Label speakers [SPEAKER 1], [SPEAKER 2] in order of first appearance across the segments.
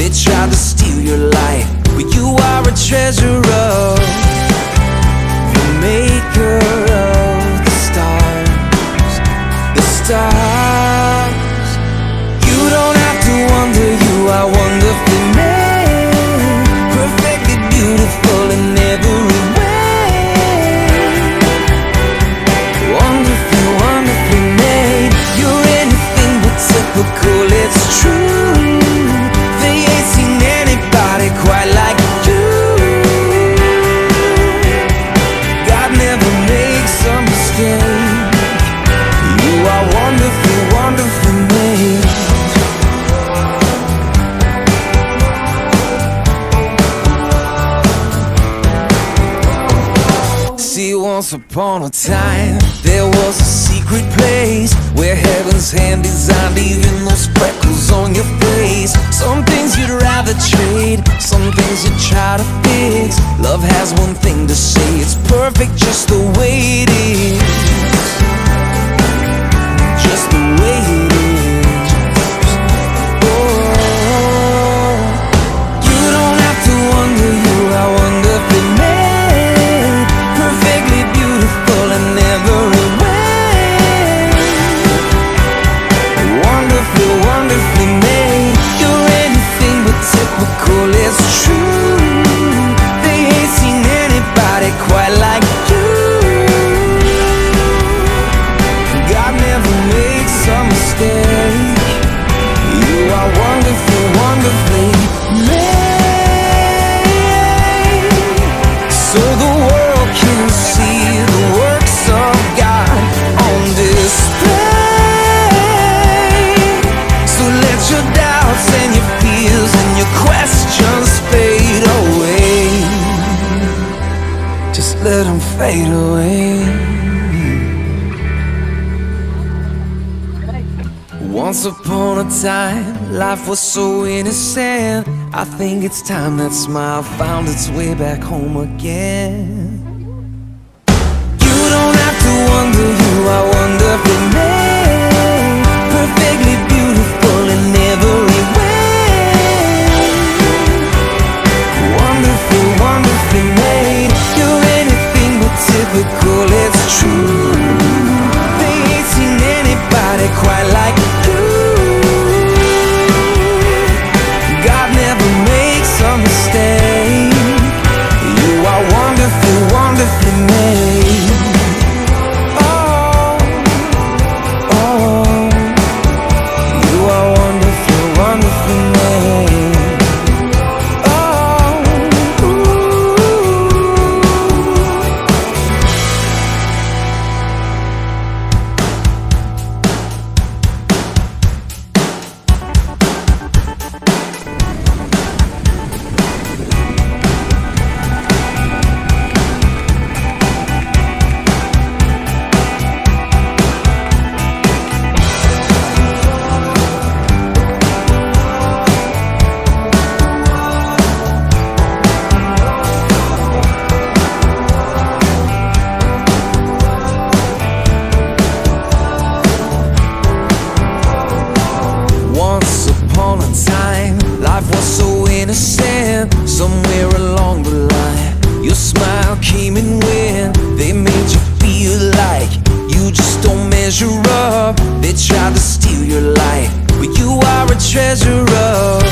[SPEAKER 1] They tried to steal your light, but you are a treasure of the maker of the stars. The stars. You don't have to wonder, you are wonderfully made, perfectly beautiful in every way. Wonderfully, wonderfully made. You're anything but typical, it's true. They ain't seen anybody quite like you. God never makes a mistake. You are wonderfully, wonderfully made. See, once upon a time, there was a secret place where heaven's hand designed even those freckles on your face. Some things you'd rather trade, some things you try to fix. Love has one thing to say, it's perfect just the way it is. Just the way it is. Oh, you don't have to wonder, you are wonderfully made, perfectly beautiful in every way. Wonderfully, wonderfully made. You're anything but typical, it's true. They ain't seen anybody quite like you. God never makes a mistake. You are wonderfully, wonderfully made. So the world can see the works of God on display. So let your doubts and your fears and your questions fade away. Just let them fade away. Once upon a time, life was so innocent. I think it's time that smile found its way back home again. You don't have to wonder, you are wonderfully made, perfectly beautiful in every way. Wonderful, wonderfully made. You're anything but typical, it's true. They ain't seen anybody quite like you. God never makes a mistake. You are wonderfully, wonderfully made. Oh, oh, you are wonderfully, wonderfully made. Oh, once upon a time, life was so innocent. Somewhere along the line, your smile came and went. They made you feel like you just don't measure up. They tried to steal your light, but you are a treasure of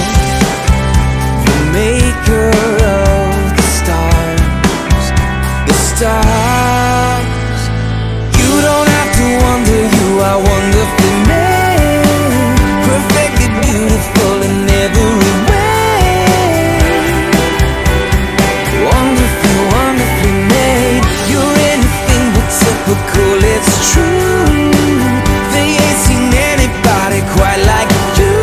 [SPEAKER 1] the maker of the stars. The stars. You don't have to wonder, you are wonderfully made, perfectly beautiful in every way. Wonderfully, wonderfully made. You're anything but typical, it's true. They ain't seen anybody quite like you.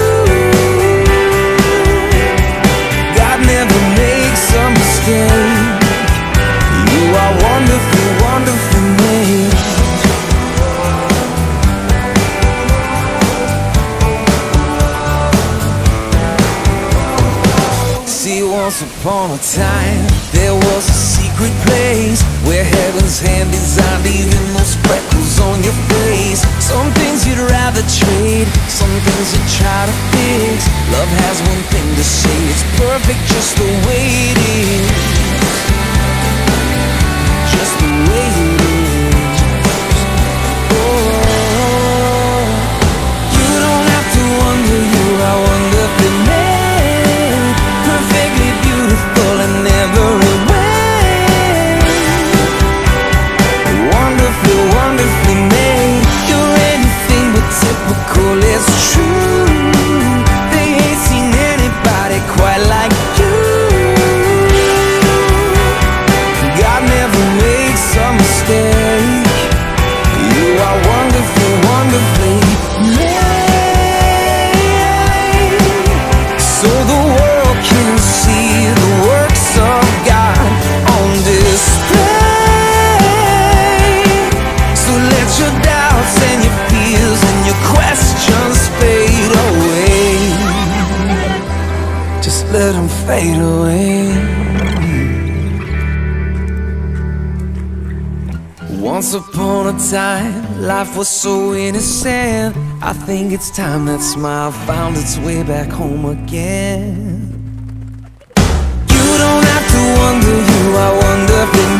[SPEAKER 1] God never makes a mistake. You are wonderfully, wonderfully made. See, once upon a time, there was a secret place where heaven's hand designed even those freckles on your face. Some things you'd rather trade, some things you try to fix. Love has one thing to say, it's perfect just the way it is. Just the way it is. Oh, you don't have to wonder, you are wonderfully made, perfectly beautiful in every way. Wonderfully, wonderfully made. You're anything but typical, it's true. They ain't seen anybody quite like you. God never makes a mistake. You are wonderful, wonderfully made, so the world can see the works of God on display. So let your doubts and your fears and your questions fade away. Just let them fade away. Once upon a time, life was so innocent. I think it's time that smile found its way back home again. You don't have to wonder, you are wonderfully